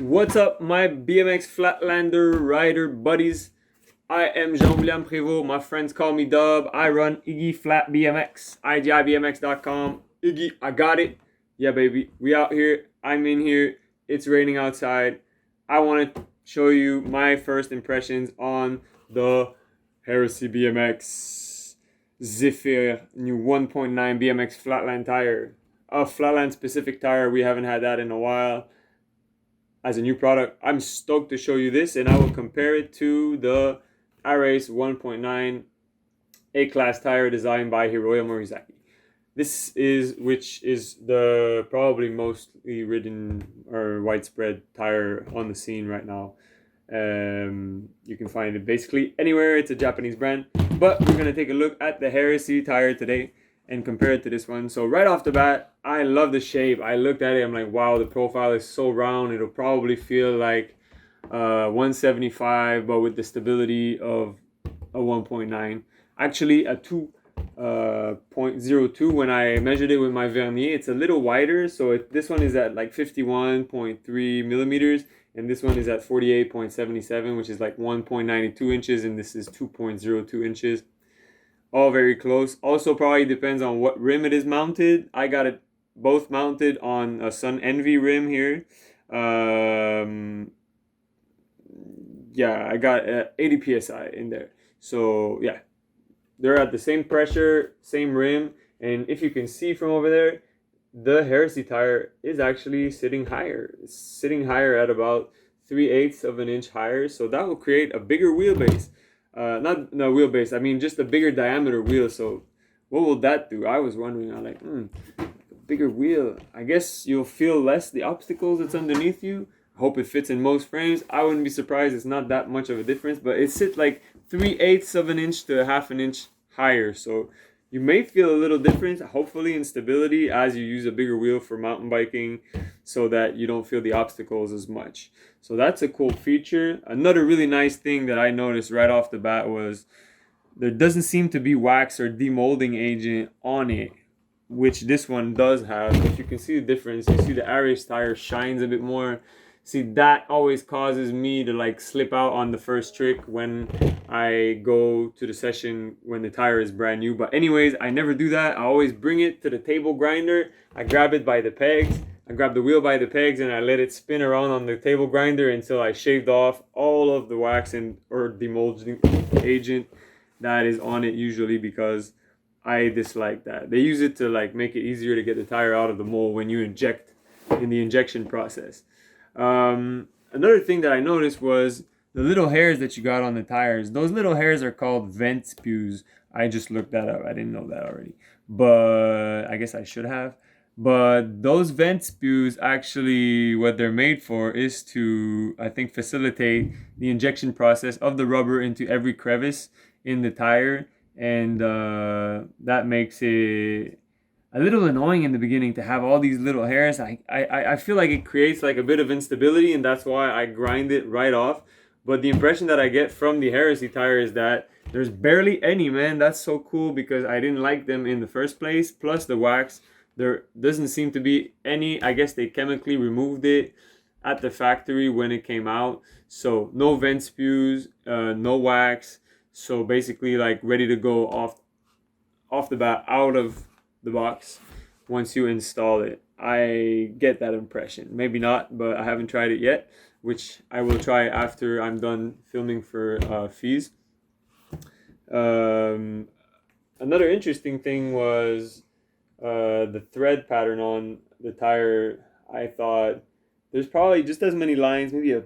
What's up, my BMX Flatlander rider buddies? I am Jean-William Prévost. My friends call me Dub. I run Igi Flat BMX, IGIBMX.com. Iggy, I got it. Yeah, baby. We out here. I'm in here. It's raining outside. I want to show you my first impressions on the Heresy BMX Zephyr new 1.9 BMX Flatland tire. A Flatland specific tire. We haven't had that in a while as a new product. I'm stoked to show you this, and I will compare it to the iRace 1.9 A-Class tire designed by Hiroya Morizaki. This is the probably mostly ridden or widespread tire on the scene right now. You can find it basically anywhere. It's a Japanese brand, but we're gonna take a look at the Heresy tire today and compare it to this one. So right off the bat, I love the shape. I looked at it, I'm like, wow, the profile is so round. It'll probably feel like 175, but with the stability of a 1.9. Actually, a 2.02. When I measured it with my vernier, it's a little wider. So this one is at like 51.3 millimeters, and this one is at 48.77, which is like 1.92 inches, and this is 2.02 inches. All very close. Also probably depends on what rim it is mounted. I got it both mounted on a Sun Envy rim here. Yeah, I got 80 psi in there. So yeah, they're at the same pressure, same rim. And if you can see from over there, the Heresy tire is actually sitting higher. It's sitting higher at about 3/8 of an inch higher. So that will create a bigger wheelbase. Not no wheelbase, I mean just a bigger diameter wheel. So what will that do? I was wondering. I'm like, bigger wheel, I guess you'll feel less the obstacles that's underneath you. I hope it fits in most frames. I wouldn't be surprised. It's not that much of a difference, but it sits like 3/8 of an inch to a half an inch higher. So you may feel a little difference, hopefully, in stability as you use a bigger wheel for mountain biking, so that you don't feel the obstacles as much. So that's a cool feature. Another really nice thing that I noticed right off the bat was there doesn't seem to be wax or demolding agent on it, which this one does have. If you can see the difference, you see the iRace tire shines a bit more. See, that always causes me to like slip out on the first trick when I go to the session when the tire is brand new. But anyways, I never do that. I always bring it to the table grinder. I grab it by the pegs. I grab the wheel by the pegs and I let it spin around on the table grinder until I shaved off all of the wax and or demolding agent that is on it, usually, because I dislike that. They use it to like make it easier to get the tire out of the mold when you inject in the injection process. Another thing that I noticed was the little hairs that you got on the tires. Those little hairs are called vent spews. I just looked that up. I didn't know that already, but I guess I should have. But those vent spews, actually what they're made for is to, I think, facilitate the injection process of the rubber into every crevice in the tire, and that makes it a little annoying in the beginning to have all these little hairs. I feel like it creates like a bit of instability, and that's why I grind it right off. But the impression that I get from the Heresy tire is that there's barely any, man. That's so cool because I didn't like them in the first place. Plus the wax, there doesn't seem to be any. I guess they chemically removed it at the factory when it came out. So no vent spews, no wax. So basically like ready to go off the bat, out of the box once you install it. I get that impression. Maybe not, but I haven't tried it yet, which I will try after I'm done filming for fees. Another interesting thing was the thread pattern on the tire. I thought there's probably just as many lines, maybe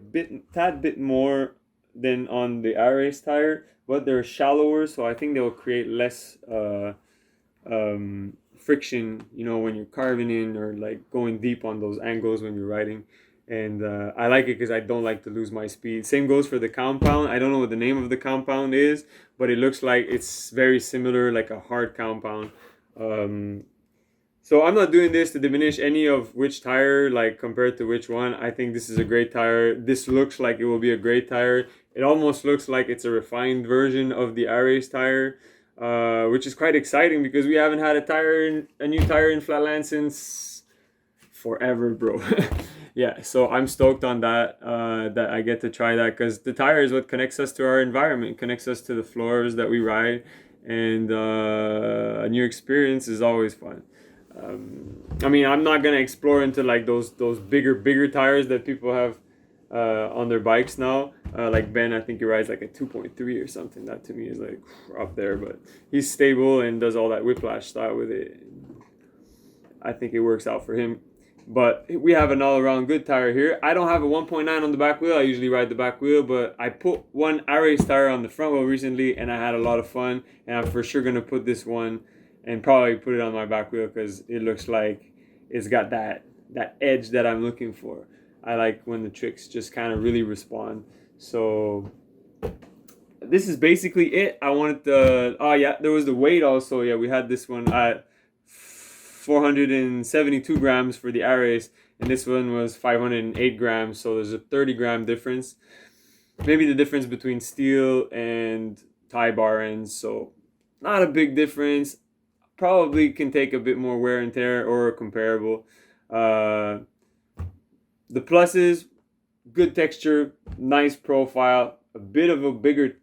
tad bit more than on the iRace tire, but they're shallower, so I think they'll create less friction, when you're carving in or like going deep on those angles when you're riding. And I like it because I don't like to lose my speed. Same goes for the compound. I don't know what the name of the compound is, but it looks like it's very similar, like a hard compound. So I'm not doing this to diminish any of which tire, like compared to which one. I think this is a great tire. This looks like it will be a great tire. It almost looks like it's a refined version of the iRace tire, which is quite exciting because we haven't had a new tire in Flatland since forever, bro. Yeah, so I'm stoked on that, that I get to try that, because the tire is what connects us to our environment, connects us to the floors that we ride, and a new experience is always fun. I mean, I'm not gonna explore into like those bigger tires that people have on their bikes now. Like Ben, I think he rides like a 2.3 or something. That to me is like up there, but he's stable and does all that whiplash style with it. I think it works out for him. But we have an all-around good tire here. I don't have a 1.9 on the back wheel. I usually ride the back wheel, but I put one Ares tire on the front wheel recently, and I had a lot of fun. And I'm for sure gonna put this one, and probably put it on my back wheel, because it looks like it's got that edge that I'm looking for. I like when the tricks just kind of really respond. So this is basically it. I wanted the, oh yeah, there was the weight also. Yeah, we had this one at 472 grams for the Ares, and this one was 508 grams, so there's a 30-gram difference. Maybe the difference between steel and tie bar ends, so not a big difference. Probably can take a bit more wear and tear, or comparable. The pluses: good texture, nice profile, a bit of a bigger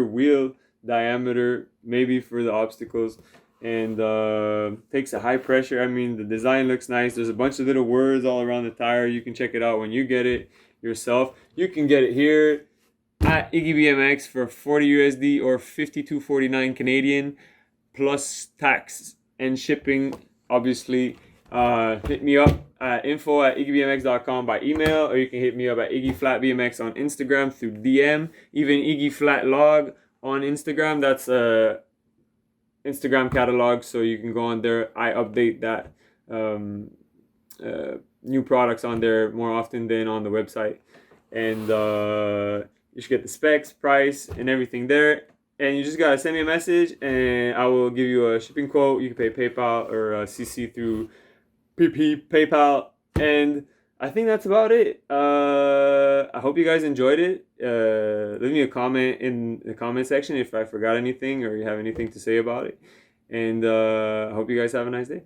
wheel diameter, maybe for the obstacles, and takes a high pressure. I mean, the design looks nice. There's a bunch of little words all around the tire. You can check it out when you get it yourself. You can get it here at Igi BMX for 40 USD or 52.49 Canadian, plus tax and shipping, obviously. Hit me up at info@igibmx.com by email, or you can hit me up at Igi Flat BMX on Instagram through DM, even Igi Flat Log on Instagram. That's Instagram catalog, so you can go on there. I update that new products on there more often than on the website, and you should get the specs, price, and everything there. And you just gotta send me a message, and I will give you a shipping quote. You can pay PayPal or CC through PayPal, and I think that's about it. I hope you guys enjoyed it. Leave me a comment in the comment section if I forgot anything or you have anything to say about it. And I hope you guys have a nice day.